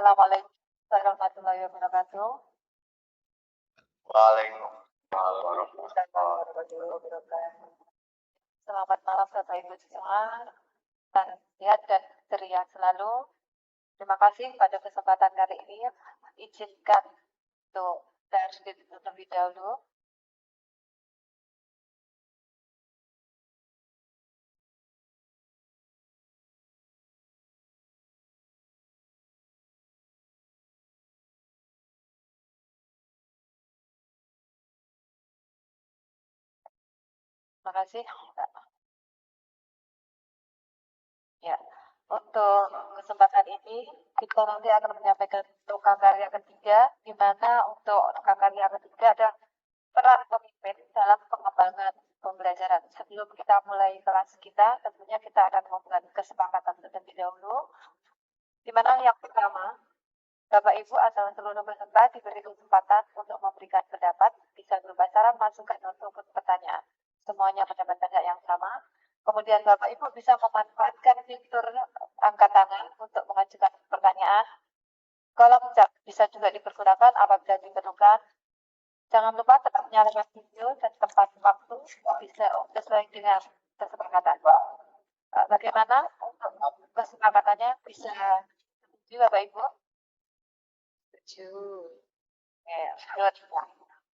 Assalamualaikum warahmatullahi wabarakatuh. Waalaikumsalam warahmatullahi Selamat malam Bapak Ibu semua. Sehat dan ceria selalu. Terima kasih pada kesempatan kali ini. Izinkan untuk saya sedikit terlebih dahulu. Terima kasih. Ya, untuk kesempatan ini kita nanti akan menyampaikan untuk karya ketiga, di mana untuk karya ketiga ada peran pemimpin dalam pengembangan pembelajaran. Sebelum kita mulai kelas kita, tentunya kita akan membuat kesepakatan terlebih dahulu, di mana yang pertama, Bapak Ibu atau seluruh peserta diberi kesempatan untuk memberikan pendapat, bisa berupa saran, masukan, ataupun pertanyaan. Semuanya pendapatnya yang sama. Kemudian Bapak Ibu bisa memanfaatkan fitur angkat tangan untuk mengajukan pertanyaan. Kolom chat bisa juga dipergunakan apabila diperlukan. Jangan lupa tetap nyalakan video dan tempat waktu bisa sesuai dengan kesepakatan. Bagaimana untuk kesepakatannya bisa setuju Bapak Ibu? Setuju. Good.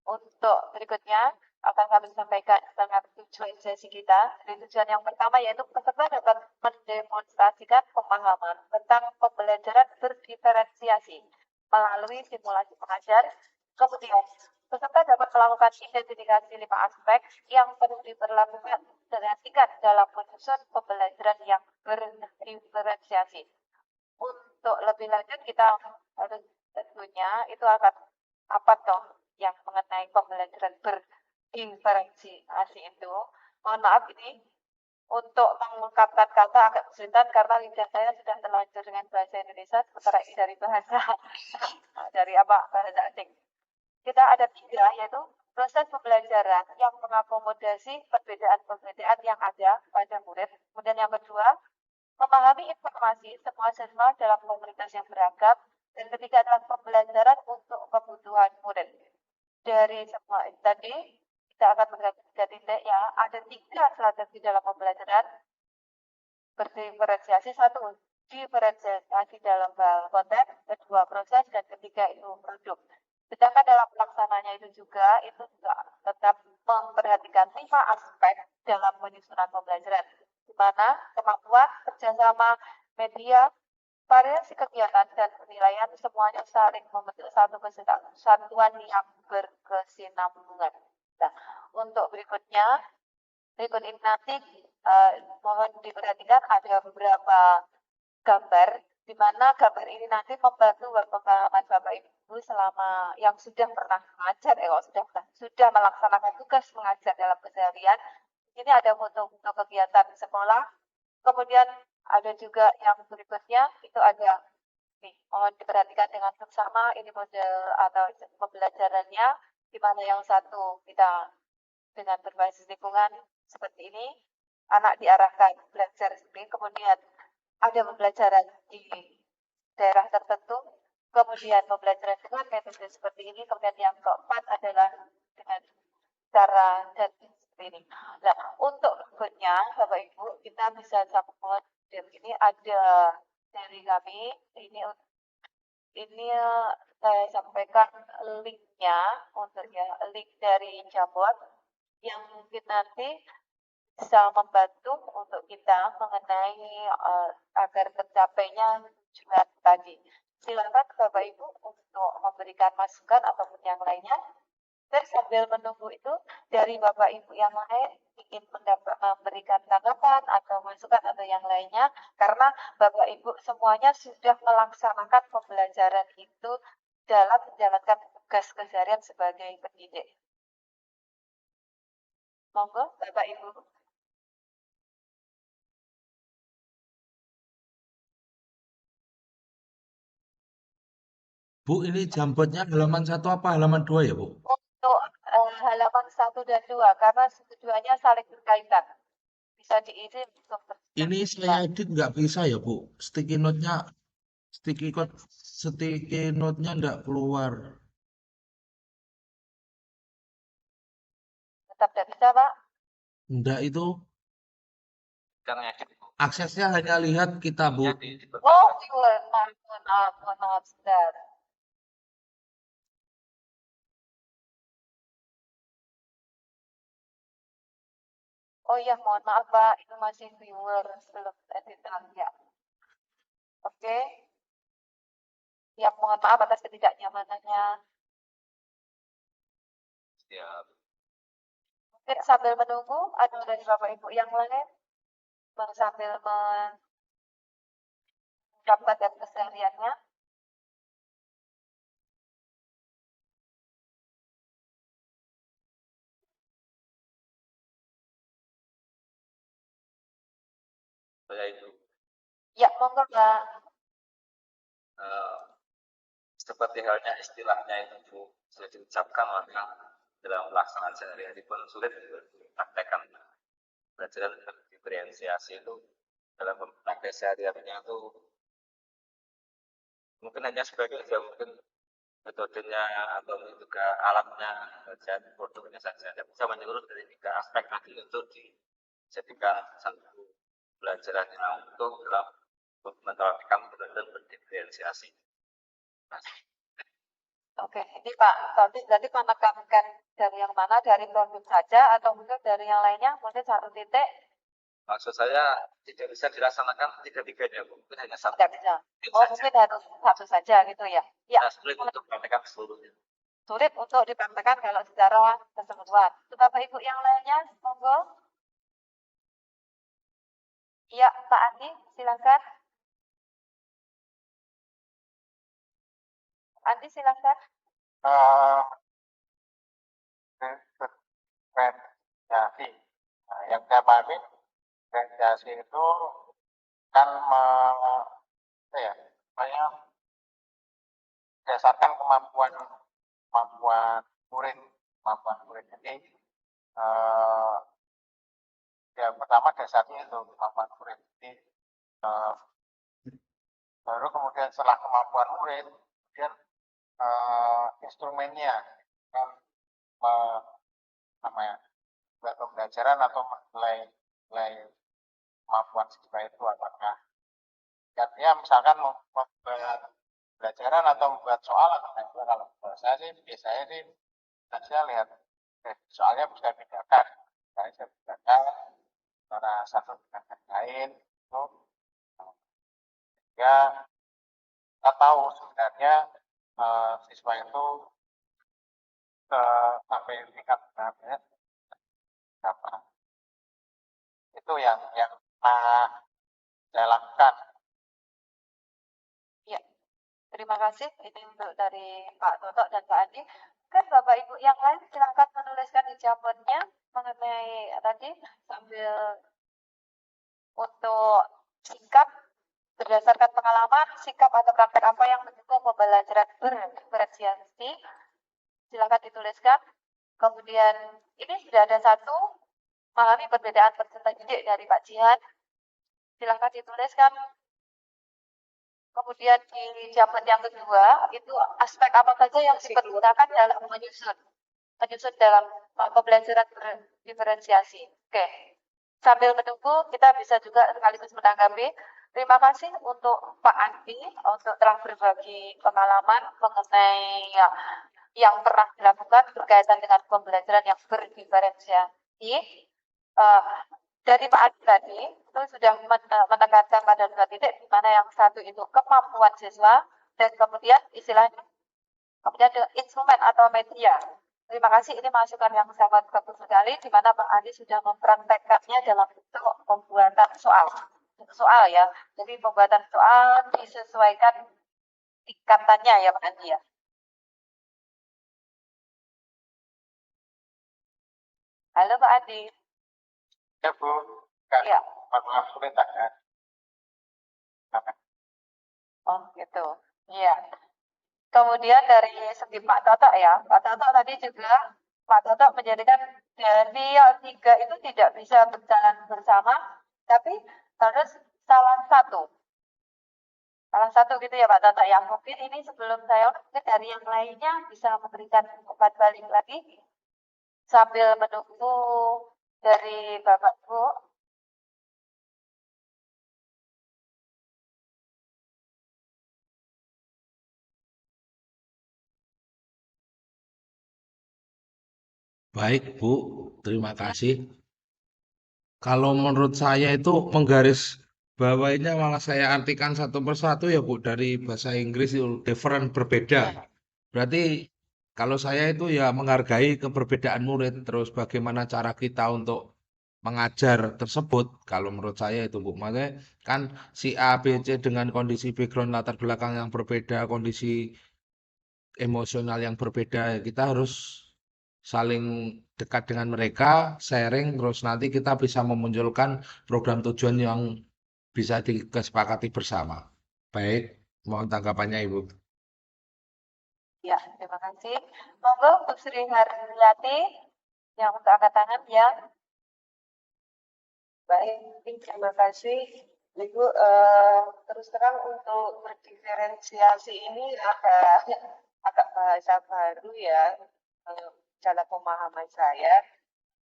Untuk berikutnya akan kami sampaikan tentang tujuan sesi kita. Jadi tujuan yang pertama yaitu peserta dapat mendemonstrasikan pemahaman tentang pembelajaran berdiferensiasi melalui simulasi pengajar. Kemudian peserta dapat melakukan identifikasi 5 aspek yang perlu diperhatikan dalam menyusun pembelajaran yang berdiferensiasi. Untuk lebih lanjut kita harus tentunya itu akan apa toh yang mengenai pembelajaran berdiferensiasi itu. Mohon maaf ini untuk mengungkapkan kata agak kesulitan karena lidah saya sudah terlanjur dengan bahasa Indonesia sementara ini dari bahasa bahasa asing. Kita ada 3 yaitu proses pembelajaran yang mengakomodasi perbedaan-perbedaan yang ada pada murid. Kemudian yang kedua, memahami informasi semua siswa dalam komunitas yang beragam. Dan ketiga adalah pembelajaran untuk kebutuhan murid. Dari semua tadi, kita akan melihat 3 titik ya. Ada 3 strategi dalam pembelajaran berdiferensiasi. 1, diferensiasi dalam hal konten. Kedua, proses. Dan ketiga itu produk. Sedangkan dalam pelaksananya itu juga tetap memperhatikan 5 aspek dalam penyusunan pembelajaran, di mana kemampuan, kerjasama, media, variasi kegiatan, dan penilaian semuanya saling membentuk satu kesatuan yang berkesinambungan. Nah, untuk berikut ini nanti mohon diperhatikan ada beberapa gambar, di mana gambar ini nanti membantu pemahaman Bapak Ibu selama yang sudah pernah mengajar, sudah melaksanakan tugas mengajar dalam keseharian. Ini ada foto-foto kegiatan sekolah. Kemudian ada juga yang berikutnya itu ada mohon diperhatikan dengan seksama ini model atau pembelajarannya, di mana yang satu kita dengan berbasis lingkungan seperti ini, anak diarahkan belajar sendiri, kemudian ada pembelajaran di daerah tertentu, kemudian pembelajaran dengan metode seperti ini, kemudian yang keempat adalah dengan cara dan seperti ini. Nah, untuk berikutnya, Bapak Ibu, kita bisa sambung ini ada dari kami, ini saya sampaikan linknya untuk link dari Jamboard yang mungkin nanti bisa membantu untuk kita mengenai agar tercapainya tujuan tadi. Silakan Bapak Ibu untuk memberikan masukan ataupun yang lainnya. Dan sambil menunggu itu dari Bapak Ibu yang lain ingin memberikan tanggapan atau masukan atau yang lainnya, karena Bapak Ibu semuanya sudah melaksanakan pembelajaran itu dalam menjalankan tugas keseharian sebagai pendidik. Monggo Bapak Ibu. Bu, ini Jamboardnya halaman 1 apa halaman 2 ya, Bu? Untuk halaman 1 dan 2, karena keduanya saling berkaitan. Bisa diisi. Ini saya edit nggak bisa ya, Bu. Sticky note-nya sticky note-nya enggak keluar. Tetap tidak bisa, Pak. Enggak itu Kan edit aksesnya hanya lihat kita, Bu. di Oh, viewer. Mohon maaf, sebentar. Oh iya, mohon maaf, Pak. Itu masih viewer, belum editor, ya. Oke. Ya, mohon maaf atas ketidaknyamanannya. siap. Mungkin sambil menunggu, ada dari Bapak Ibu yang lain sambil mendapatkan kesehariannya. Saya itu Ya, monggo, Pak. seperti halnya istilahnya itu Bu, sudah diucapkan maka dalam pelaksanaan sehari-hari pun sulit dipraktekkan. Pelajaran diferensiasi itu dalam praktek sehari-harinya itu mungkin hanya sebagai mungkin metodenya atau juga alatnya saja, produknya saja, tidak bisa menyeluruh dari 3 aspek tadi untuk dijadikan satu pelajaran yang untuk dalam menerapkan metode berdiferensiasi. Oke, ini Pak, tadi menekankan dari yang mana, dari produk saja atau mungkin dari yang lainnya, mungkin satu titik. Maksud saya tidak bisa dilaksanakan tiga-tiganya, mungkin hanya satu. Tidak bisa. Oh, mungkin harus satu saja gitu ya. Ya. Nah, sulit untuk mempraktekkan seluruhnya. Sulit untuk dipraktekkan kalau secara keseluruhan. Bapak Ibu yang lainnya, monggo. Ya, Pak Andi, silakan. Andi, silakan. Diferensiasi. Nah, yang saya pahami, diferensiasi itu kan berdasarkan kemampuan murid. Jadi yang pertama dasarnya itu kemampuan murid. Jadi baru kemudian setelah kemampuan murid, kemudian instrumennya kan buat pembelajaran atau menilai kemampuan siswa itu apakah artinya misalkan membuat pelajaran atau membuat soal atau kalau saya sih biasanya sih saya lihat soalnya bisa bedakan antara satu dengan yang lain itu ya kita tahu sebenarnya siswa itu sampai tingkat berapa itu yang saya lakukan. Ya, terima kasih. Ini untuk dari Pak Toto dan Pak Andi. Kan Bapak Ibu yang lain silakan menuliskan di jawabannya mengenai tadi sambil untuk sikap berdasarkan pengalaman, sikap atau praktek apa yang mendukung pembelajaran berdiferensiasi. Silakan dituliskan. Kemudian ini sudah ada satu, memahami perbedaan peserta didik dari Pak Jihan. Silakan dituliskan. Kemudian di jawaban yang kedua, itu aspek apa saja yang dipergunakan dalam menyusun dalam pembelajaran berdiferensiasi. Oke. Sambil menunggu, kita bisa juga sekaligus menanggapi. Terima kasih untuk Pak Andi untuk telah berbagi pengalaman mengenai yang pernah dilakukan berkaitan dengan pembelajaran yang berdiferensiasi. Dari Pak Adi tadi, itu sudah menekankan pada 2 titik, di mana yang satu itu kemampuan siswa, dan kemudian istilahnya, kemudian instrumen atau media. Terima kasih, ini masukan yang sangat bagus sekali, di mana Pak Adi sudah mempraktekkannya dalam bentuk pembuatan soal ya. Jadi pembuatan soal disesuaikan tingkatannya ya Pak Andi ya. Halo Pak Adi. Ya Bu, ya. maaf sulit kan? Oh gitu, iya. Kemudian dari segi Pak Toto ya, Pak Toto tadi juga, Pak Toto menjadikan dari yang 3 itu tidak bisa berjalan bersama, tapi harus salah satu. Salah satu gitu ya Pak Toto ya. Mungkin ini sebelum saya mungkin dari yang lainnya bisa memberikan umpan balik lagi sambil menunggu dari Bapak Ibu. Baik, Bu. Terima kasih. Kalau menurut saya itu menggaris bawahinya malah saya artikan satu persatu ya, Bu, dari bahasa Inggris itu different, berbeda. Berarti kalau saya itu ya menghargai keberbedaan murid, terus bagaimana cara kita untuk mengajar tersebut. Kalau menurut saya itu, Bu, makanya kan si A, B, C dengan kondisi background latar belakang yang berbeda, kondisi emosional yang berbeda, kita harus saling dekat dengan mereka, sharing, terus nanti kita bisa memunculkan program tujuan yang bisa disepakati bersama. Baik, mohon tanggapannya Ibu. Ya, terima kasih. Monggo Bu Sri Haryati yang untuk angkat tangan ya. Baik, terima kasih. Ibu, terus terang untuk berdiferensiasi ini agak bahasa baru ya, dalam pemahaman saya.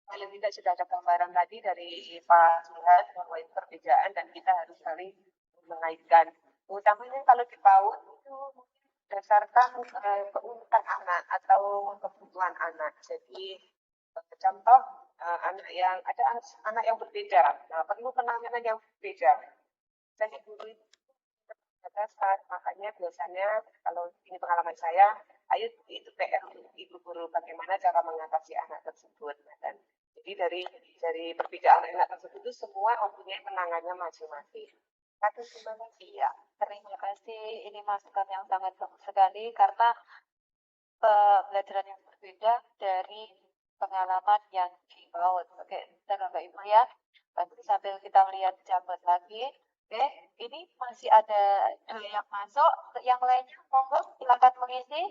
Paling tidak sudah ada gambaran tadi dari Pak Jihan bahwa itu perbedaan dan kita harus saling mengaitkan. Utamanya kalau di PAUD itu berdasarkan keunikan anak atau kebutuhan anak. Jadi contoh anak yang ada anak yang berbeda, perlu penanganan yang berbeda. Jadi guru itu batasan, makanya biasanya kalau ini pengalaman saya, ayo itu PR untuk ibu guru bagaimana cara mengatasi anak tersebut. Dan jadi dari perbedaan anak tersebut itu semua mempunyai penanganannya masing-masing. Terima kasih ya. Terima kasih. Ini masukan yang sangat bagus sekali karena pembelajaran yang berbeda dari pengalaman yang di PAUD. Oke, dan Bapak Ibu ya. Nanti sambil kita melihat jabat lagi. Oke, ini masih ada yang masuk. Yang lainnya, monggo silakan mengisi.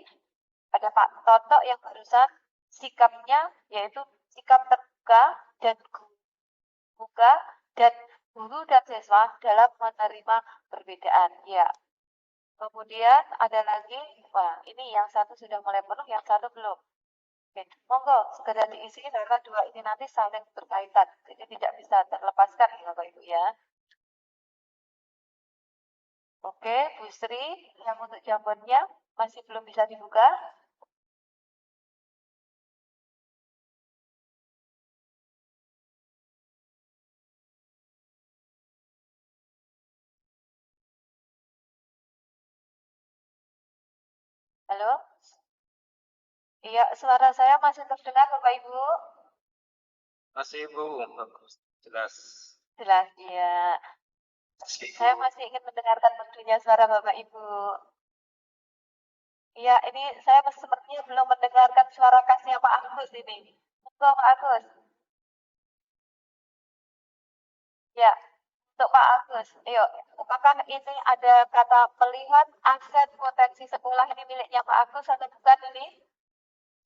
Ada Pak Toto yang barusan sikapnya yaitu sikap terbuka dan buka dan guru dan siswa dalam menerima perbedaan. Ya. Kemudian ada lagi, wah ini yang satu sudah mulai penuh, yang satu belum. Oke, monggo segera diisi karena dua ini nanti saling berkaitan, jadi tidak bisa terlepaskan ya Bapak Ibu ya. Oke, Bu Sri, yang untuk jawabannya masih belum bisa dibuka. Halo? Iya, suara saya masih terdengar Bapak Ibu? Masih Bu, bagus, jelas. Jelas, iya. Saya masih ingin mendengarkan tentunya suara Bapak Ibu. Iya, ini saya sepertinya belum mendengarkan suara khasnya Pak Agus ini. Monggo Pak Agus. Ya, untuk Pak Agus, yuk, apakah ini ada kata melihat aset potensi sekolah ini miliknya Pak Agus atau bukan ini?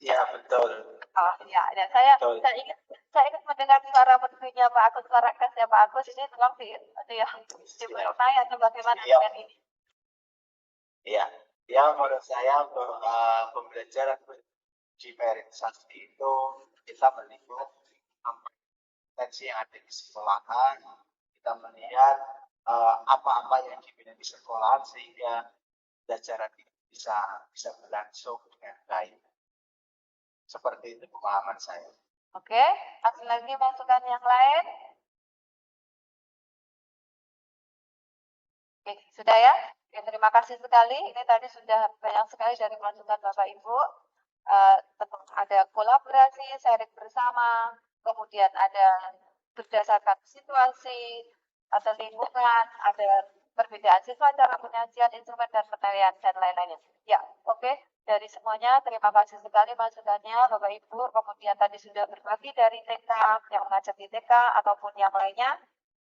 Iya, betul. Oh ya, ya saya ingin mendengar suara merdunya Pak Agus, suara khasnya Pak Agus ini tolong diberitahu atau bagaimana dengan ini? Iya, ya menurut saya pembelajaran diferensiasi itu kita melihat potensi yang ada di sekolahan, kita melihat apa-apa yang dimiliki di sekolahan sehingga pembelajaran itu bisa berlangsung dengan baik. Seperti itu pemahaman saya. Oke, ada lagi masukan yang lain? Oke, sudah ya? Oke, terima kasih sekali. Ini tadi sudah banyak sekali dari masukan Bapak Ibu. Ada kolaborasi, sharing bersama, kemudian ada berdasarkan situasi, atau lingkungan, ada perbedaan siswa, cara penyajian, instrumen, dan penilaian, dan lain-lainnya. Ya, oke. Dari semuanya, terima kasih sekali masukannya Bapak Ibu. Kemudian tadi sudah berbagi dari TK, yang mengajar di TK, ataupun yang lainnya.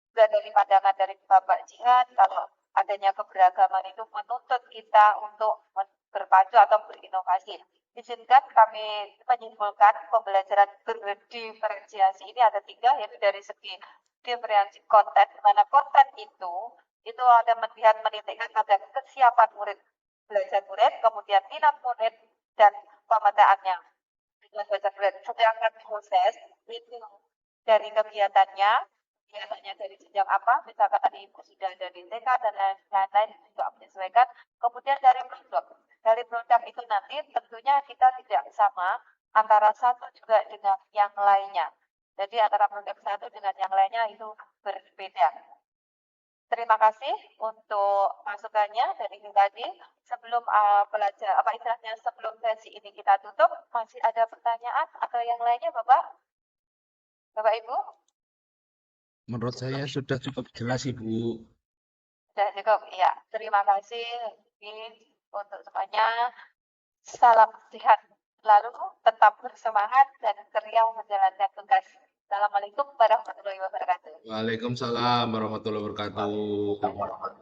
Juga dari pandangan dari Bapak Jihan, kalau adanya keberagaman itu menuntut kita untuk berpacu atau berinovasi. Izinkan kami menyimpulkan pembelajaran berdiferensiasi ini ada 3, yaitu dari segi diferensi konten, di mana konten itu itu ada melihat menitikkan pada kesiapan murid, belajar murid, kemudian minat murid dan pemetaannya. Dengan belajar murid, sedangkan proses itu dari kegiatannya dari sejak apa, misalkan tadi Ibu sudah dari TK dan lain-lain juga menyesuaikan. Kemudian dari produk itu nanti tentunya kita tidak sama antara satu juga dengan yang lainnya. Jadi antara produk satu dengan yang lainnya itu berbeda. Terima kasih untuk masukannya dari tadi. Sebelum sebelum sesi ini kita tutup, masih ada pertanyaan atau yang lainnya, Bapak Ibu? Menurut saya sudah cukup jelas, Ibu. Sudah cukup, ya. Terima kasih untuk semuanya. Salam sehat lalu, tetap bersemangat dan ceria menjalankan tugas. Assalamualaikum warahmatullahi wabarakatuh. Waalaikumsalam warahmatullahi wabarakatuh.